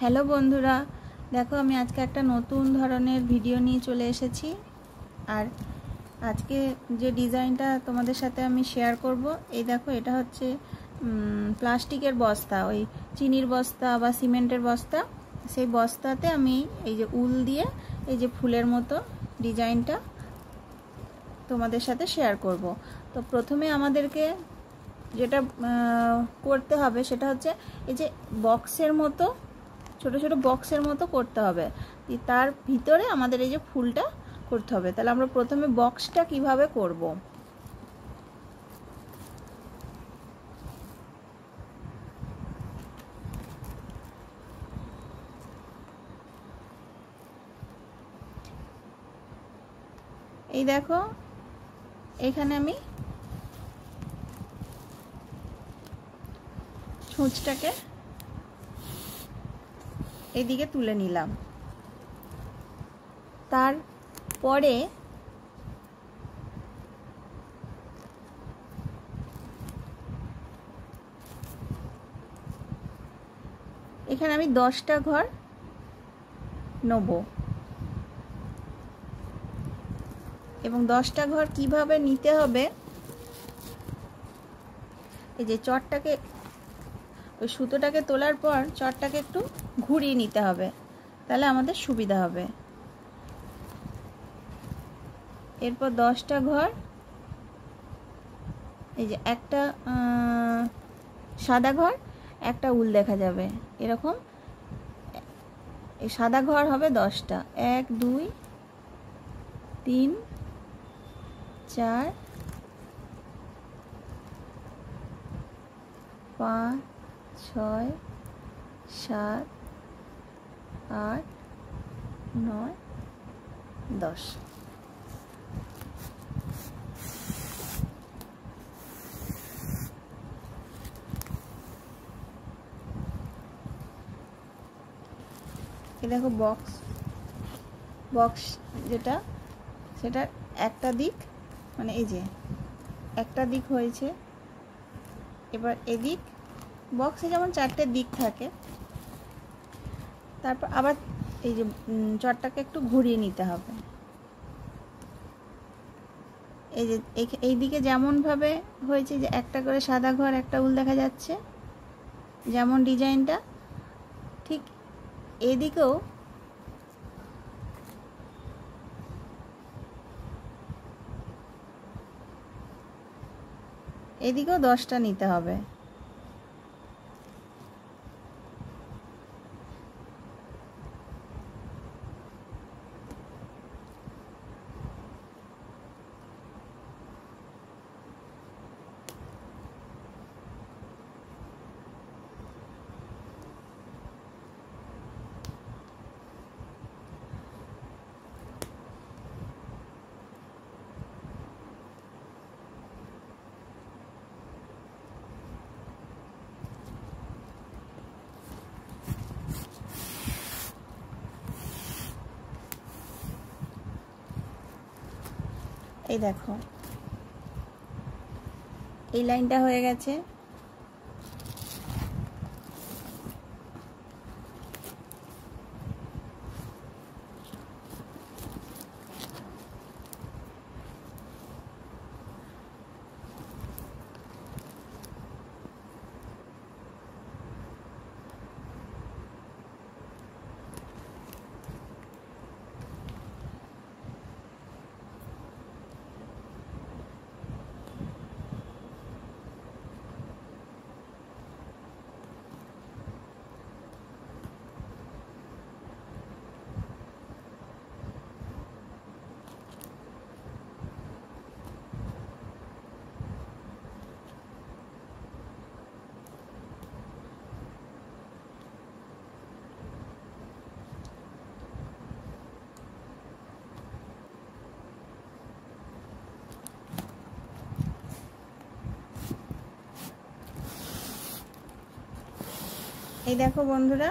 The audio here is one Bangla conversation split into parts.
হ্যালো বন্ধুরা, দেখো আমি আজকে একটা নতুন ধরনের ভিডিও নিয়ে চলে এসেছি। আর আজকে যে ডিজাইনটা তোমাদের সাথে আমি শেয়ার করব, এই দেখো এটা হচ্ছে প্লাস্টিকের বস্তা, ওই চিনির বস্তা বা সিমেন্টের বস্তা। সেই বস্তাতে আমি এই যে উল দিয়ে এই যে ফুলের মতো ডিজাইনটা তোমাদের সাথে শেয়ার করব। তো প্রথমে আমাদেরকে যেটা করতে হবে সেটা হচ্ছে এই যে বক্সের মতো, ছোট ছোট বক্সের মতো করতে হবে। তার ভিতরে আমাদের এই যে ফুলটা করতে হবে। তাহলে আমরা প্রথমে বক্সটা কিভাবে করব। এই দেখো এখানে আমি ছুঁচটাকে এদিকে তুলে নিলাম। তারপরে এখানে আমি 10টা ঘর নেব এবং 10টা ঘর কিভাবে নিতে হবে, এই যে চটটাকে, ওই সুতোটাকে তোলার পর চটটাকে একটু ঘুরিয়ে নিতে হবে, তাহলে আমাদের সুবিধা হবে। এরপর 10টা ঘর, এই যে একটা সাদা ঘর, একটা উল দেখা যাবে এরকম। এই সাদা ঘর হবে 10টা, 1 2 3 4 5 6 7 8 9 10। এই দেখো বক্স যেটা, সেটা একটা দিক, মানে এই যে একটা দিক হয়েছে। এবার এদিক, বক্সে যেমন 4টে দিক থাকে, তারপর আবার এই যে চটটাকে একটু ঘুরিয়ে নিতে হবে। এই যে এই দিকে যেমনভাবে হয়েছে যে একটা করে সাদা ঘর, একটা উল দেখা যাচ্ছে, যেমন ডিজাইনটা, ঠিক এদিকেও এদিকেও 10টা নিতে হবে। এই দেখো এই লাইনটা হয়ে গেছে। এই দেখো বন্ধুরা,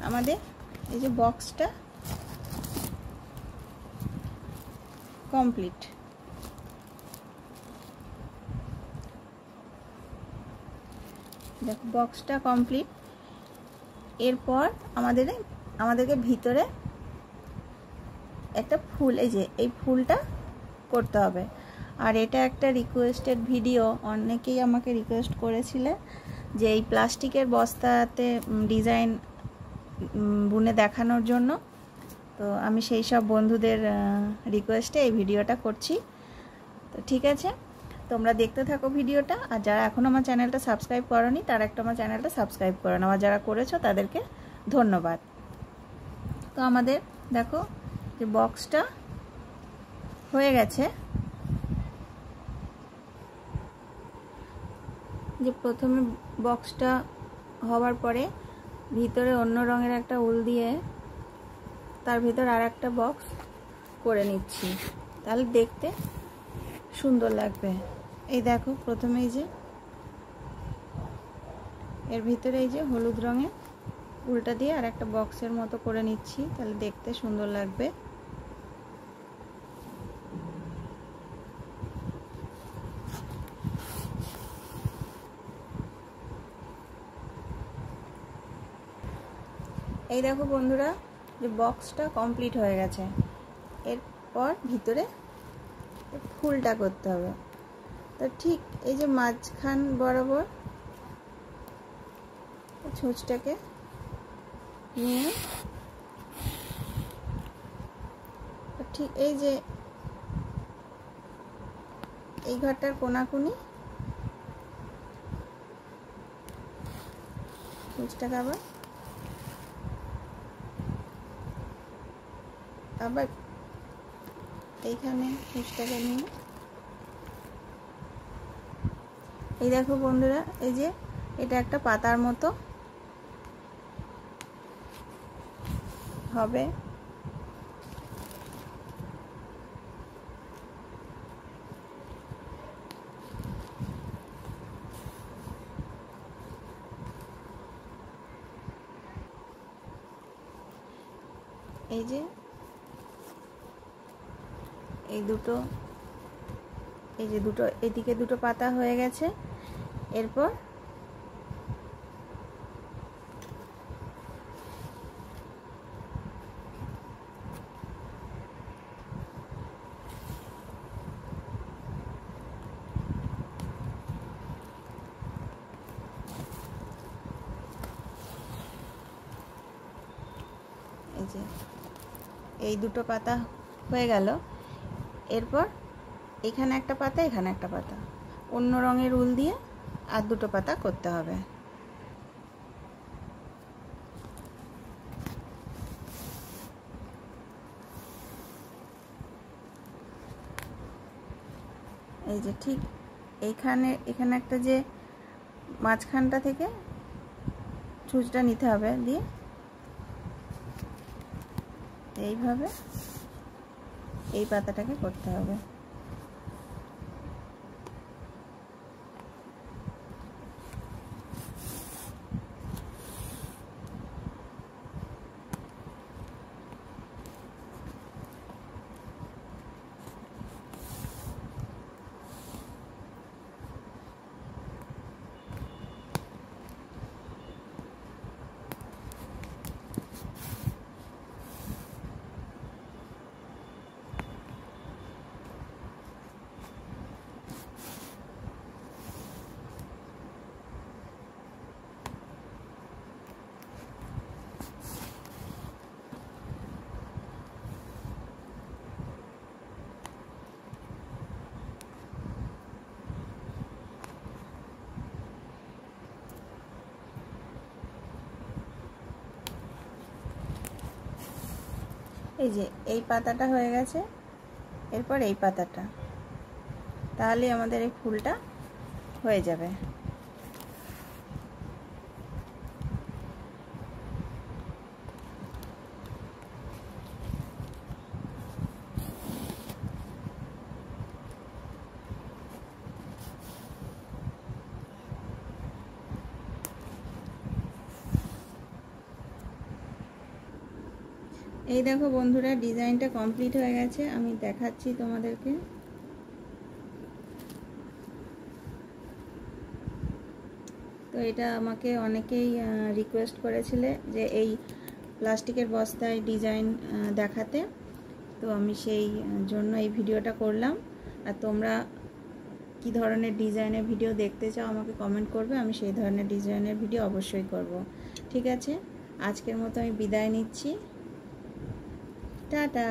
আমাদের এই যে বক্সটা কমপ্লিট। দেখো বক্সটা কমপ্লিট। এরপর আমাদেরকে ভিতরে একটা ফুল, এই যে এই ফুলটা করতে হবে। আর এটা একটা রিকোয়েস্টেড ভিডিও, অনেকেই আমাকে রিকোয়েস্ট করেছিলে যে এই প্লাস্টিকের বস্তাতে ডিজাইন বুনে দেখানোর জন্য। তো আমি সেই সব বন্ধুদের রিকোয়েস্টে এই ভিডিওটা করছি। তো ঠিক আছে, তোমরা দেখতে থাকো ভিডিওটা। আর যারা এখনও আমার চ্যানেলটা সাবস্ক্রাইব করোনি তারা একটা আমার চ্যানেলটা সাবস্ক্রাইব করো না, আর যারা করেছো তাদেরকে ধন্যবাদ। তো আমাদের দেখো যে বক্সটা হয়ে গেছে। যে প্রথমে বক্সটা হওয়ার পরে ভিতরে অন্য রঙের একটা উল দিয়ে তার ভিতর আর একটা বক্স করে নিচ্ছি, তাহলে দেখতে সুন্দর লাগবে। এই দেখো প্রথমে এই যে এর ভিতরে এই যে হলুদ রঙের উলটা দিয়ে আর একটা বক্সের মতো করে নিচ্ছি, তাহলে দেখতে সুন্দর লাগবে। এই দেখো বন্ধুরা যে বক্সটা কমপ্লিট হয়ে গেছে। এরপর ভিতরে ফুলটা করতে হবে। তো ঠিক এই যে মাঝখান বরাবর ছুঁচটাকে নিয়ে ঠিক এই যে এই ঘরটার কোনাকুনি ছুঁচটাকে আবার এইখানে ছুঁচটাকে নিয়ে এই দেখো বন্ধুরা এই যে এটা একটা পাতার মতো হবে। এই যে এই দুটো, এই যে দুটো এদিকে দুটো পাতা হয়ে গেছে। এরপর এই যে এই দুটো পাতা হয়ে গেল। এরপর এখানে একটা পাতা, এখানে একটা পাতা, অন্য রঙের উল দিয়ে আর দুটো পাতা করতে হবে। এই যে ঠিক এখানে একটা যে মাঝখানটা থেকে ছুঁচটা নিতে হবে, দিয়ে এইভাবে এই পাতাটাকে করতে হবে। এই যে এই পাতাটা হয়ে গেছে, এরপর এই পাতাটা, তাহলে আমাদের এই ফুলটা হয়ে যাবে। এই দেখো বন্ধুরা ডিজাইনটা কমপ্লিট হয়ে গেছে, আমি দেখাচ্ছি তোমাদেরকে। তো এটা আমাকে অনেকেই রিকোয়েস্ট করেছিলে যে এই প্লাস্টিকের বস্তায় ডিজাইন দেখাতে, তো আমি সেই জন্য এই ভিডিওটা করলাম। আর তোমরা কি ধরনের ডিজাইনের ভিডিও দেখতে চাও আমাকে কমেন্ট করবে, আমি সেই ধরনের ডিজাইনের ভিডিও অবশ্যই করব। ঠিক আছে, আজকের মতো আমি বিদায় নিচ্ছি, টাটা।